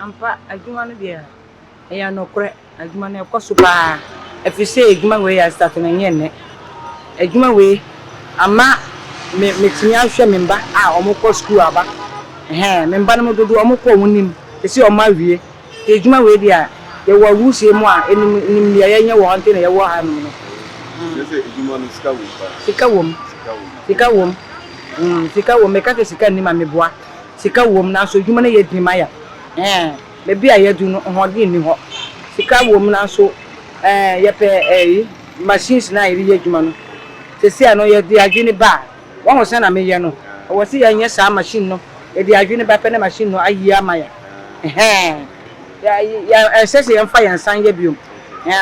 ampa adwuma no dia eya no kore adwuma no ekoso pa efise adwuma we ya start na nye ne adwuma we ama metimi ahwe memba a omukọ school aba memba no dodo omukọ omunim esi oma wie adwuma we dia ye wo wusie mu a enim ya yenye wo ante na ye wo ha no Yes, adwuma no sika wom sika wom meka te sika ni ma meboa sika wom na so adwuma na ye dinima ya be bia ye du no hode ni ho sika wom na so ye pe machines na ye adwuma no sesi ano ye di adwene ba won ho sana me ye no wo si ye nye sa machine no ye di adwene ba pe na machine no ayi amaya ya sesi ye mfa ye nsan ye biom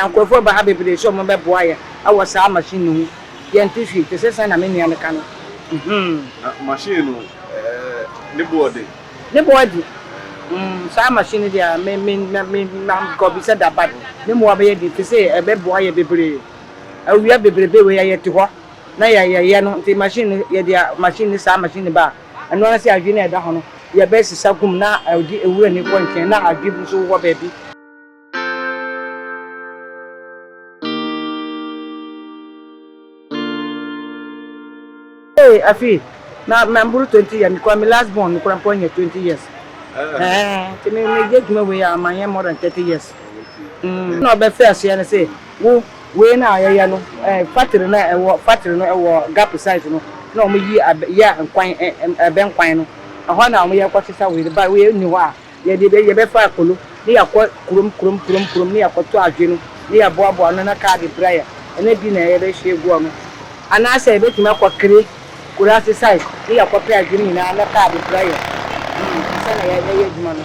ankofo ba ha bebre so mo be boa ye awo sa machine no ye ntifi te sesi na me nia me ka no machine no ne body sa machine dia me go bi se da bad me mo ba ye di te se e be boa ye bebre awia bebre be we ye ti ho na ye no ti machine ye dia machine sa machine ba eno na se adwene e da ho no ye be sisa gum na odi ewura ni ko nken na adwibu so wo ba bi afi na memburu 20 years Kwame last born Nkruma ponye 20 years te me je dwuma we ya manye more than 30 years no be fair so ya say wo we na ayaya no factory no ewo gap site no na omo yi ya nkwan be nkwan no ho na omo ye kwotisa we ba we ni ho a ye be fa akolo ni yakọ kurum ni yakoto adwe no ni ya boabo no na card prayer ene bi na ye be hwegu no ana say be tuma kwakire kurasi site ni yakoto adwe ni na card prayer sana ya juma no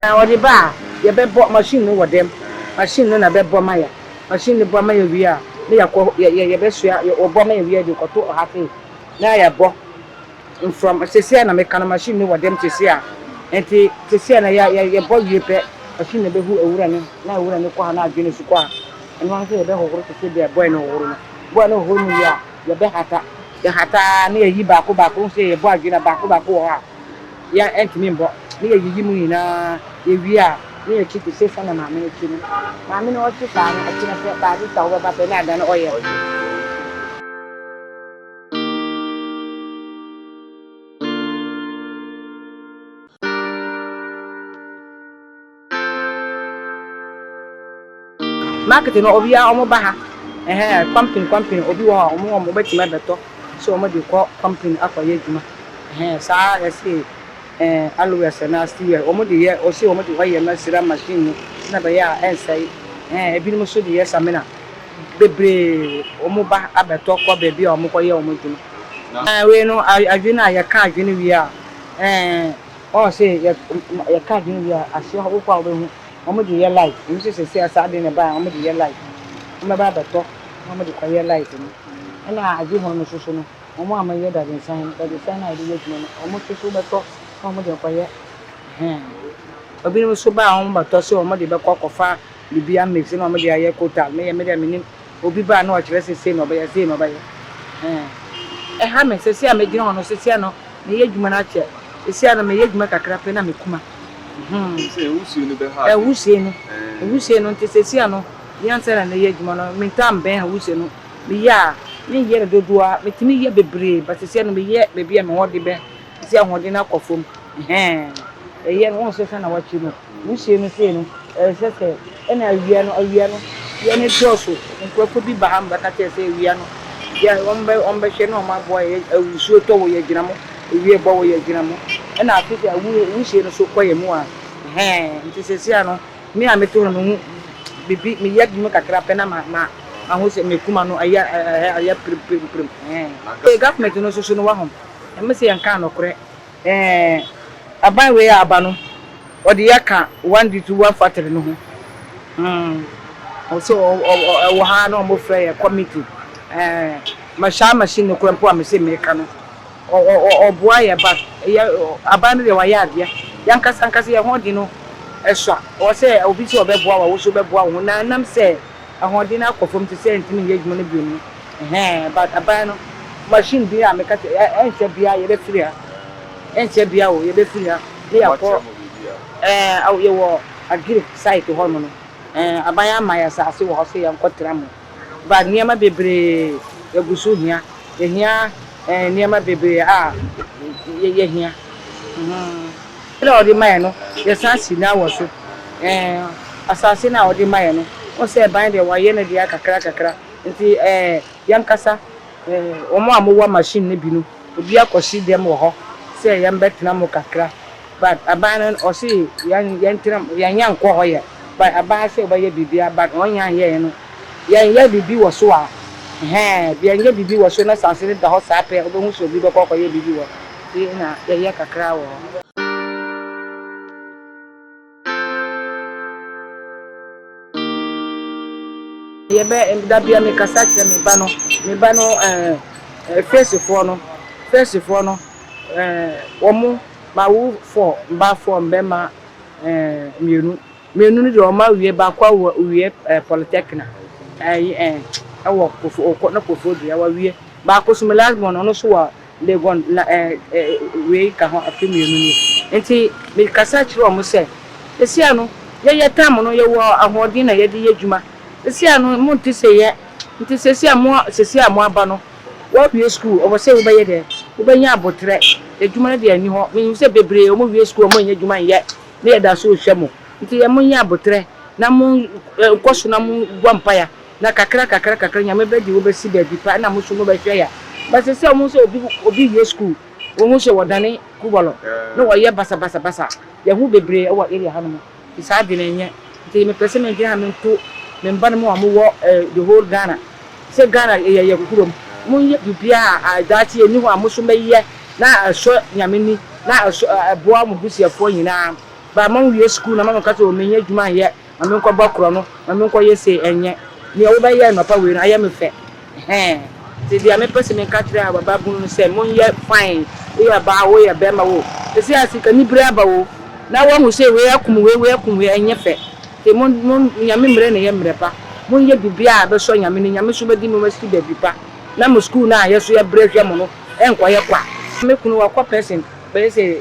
na wodi ba ye be bo machine no wodem machine no na be bo maya machine bo maya wi a ni yakọ ye be soa ye obo maya wi a di koto hafe na ya bo from sesi na me kan machine no wodem sesi a enti sesi na ye bo wi pe machine be hu ewura ni na ewura ni ko ha na adwene su ko a eno an se be hohoro sesi be boy no hohoro mu ya ye be hata ni yi ba ko se ye bo adwene ba ko ha ya enti mi mbo ni ye mu ina ewi a ni ye kiti se fa na maame ni kinu maame ni o ti fa na kinu se ba di ta o ba pe na dan oye marketing no obi a omo ba ha company obi wo ha omo ba ti ma beto so omo de ko company akoye djuma sa ya se aloe na still omo de ye o se omo de waye na sira machine na ba ya ensai ebi no so de ye samina bebre omo ba abeto ko bebi omo ko ye omo djuma we no adwena ya ka adwene wi a o se ya ka adwene wi a ase ho kwa obo omo de ye light you say asa de ne ba omo de ye light omo ba beto omo de kwa ye light ni na agi ho no so no omo amaye da design na ide ye djuma omo so beto omo de kwa ye obi no so ba omo beto se omo de be kokofa bibia mix na omo de aye kota me de menim obi ba na o kire se no ba ye ha me se a me gina ho no se no me ye djuma na che se a no me ye djuma kakra pe na me kuma se wusie no be ha wusie no nte se a no yansera na ye djuma no me tam ben ha wusie no me ya me ye dodo a me timi ye bebre but se no me ye be bia me hode be se a hode na kofom ye no so na wachi no wusie no se no se ena awia no ye ne doso nkofo bi ba ha mbaka te se awia no ya ombe hwe no ma boy awusuo to wo ye gina mo ewie bo wo ye gina mo ena afiti wusie no so koye mu a nti se a no me a meto no mu bibi me ye djuma kakra pe na ma ho se me kuma no aya prim government no so no wa ho me se yan kan no kore aban we aba no odi yaka 1 to 1 factory no ho so wo ha no mo frɛ committee machine no kora mpo a me se me ka no boa ya ba aban de wa ya ade yankasa ya ho di no eswa o se obi se obeboa wa wo so beboa wo na nam se ahodi na akofom te se ntimi ye djuma no bi mu but abano machine bi a meka enche bia ye be free ha enche bia wo ye be free ha ne yakọ aw ye wo agri site ho no aban amaya sa ase wo ho se yan kotra mo ba niema bebre egusu hia ehia niema bebre a ye hia ele odi mai no ye sansi na wo so asase na odi mai no o se ban de wa ye na dia kakra nti yam kasa omo amowa machine ne bi no obi akosi dem wo ho se yam betena mo kakra but aban o se yan tira yan yanko ho ye but aban se oba ye bibia but onya ye no yan ye bibi wo so a bi yan ye bibi wo so na sanse ne da ho sa pe obo hu so bi be kokko ye bibi wo ti na ye kakra wo ye be da bia me kasa kire me ba no face for no omo ma wo for mba for mbema mienu ni do ma wie ba kwa wie polytechnic awo ko na kofo dia wa wie ba ko sum last one no so wa legon we ka ho afi mienu ni enti me kasa kire o mo se esia no ye tam no ye wo ahodin na ye de ye djuma esia no mo nti se ye nti sesia mo aba no wo wie school o se wo be ye de wo be nya abotre edjuma na de ani ho me se bebre o mo wie school o mo nya djuma ye na ye da so hwemo nti ye mo nya abotre na mo koso na mo gwampaya na kakra nya me be di wo be si be bi pa na mo so mo be hwe ya ba se mo so obi wie school wo mo so wodane kubolo na wo ye basa ye hu bebre wo area ha no mo isa de na nye nti me pese me gina me nto me mba mo wo the whole Ghana se Ghana ye kurom mo ye bibia a dachi eni ho amoso meye na aso nyameni na aso aboa mo busiafo nyina ba mo wie school na ma ka to menye djuma ye ma me nko bakro no ma me nko ye se enye ne wo ba ye no pa we no aye me fe ti dia me pese me ka tire baba bu no se mo ye fine we ba wo ye be ma wo se asika ni bre aba wo na wo hu se we akum we enye fe te mon nyame mre ne ye mre pa mon ye bibia be so nyame ne nyame so be di mo ma ski be bipa na mo school na ye so ye bre hwe mo no enko ye kwa me kunu wa kwa person be say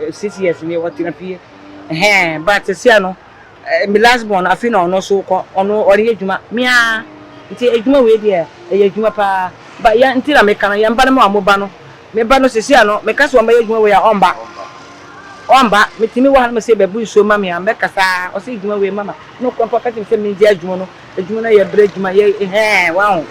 6 years ni what na fie but se no me last born afi na ono so ko ono ori edjuma mia nti edjuma we dia ye edjuma pa ba ya nti na me kana ya mba na mo amoba no me ba no se no me ka so ma edjuma we ya omba metimi wa me se bebu so ma me am be kasa o se edjuma we mama no ko pa ka ti se me di edjuma no edjuma na ye bre edjuma ye wa ho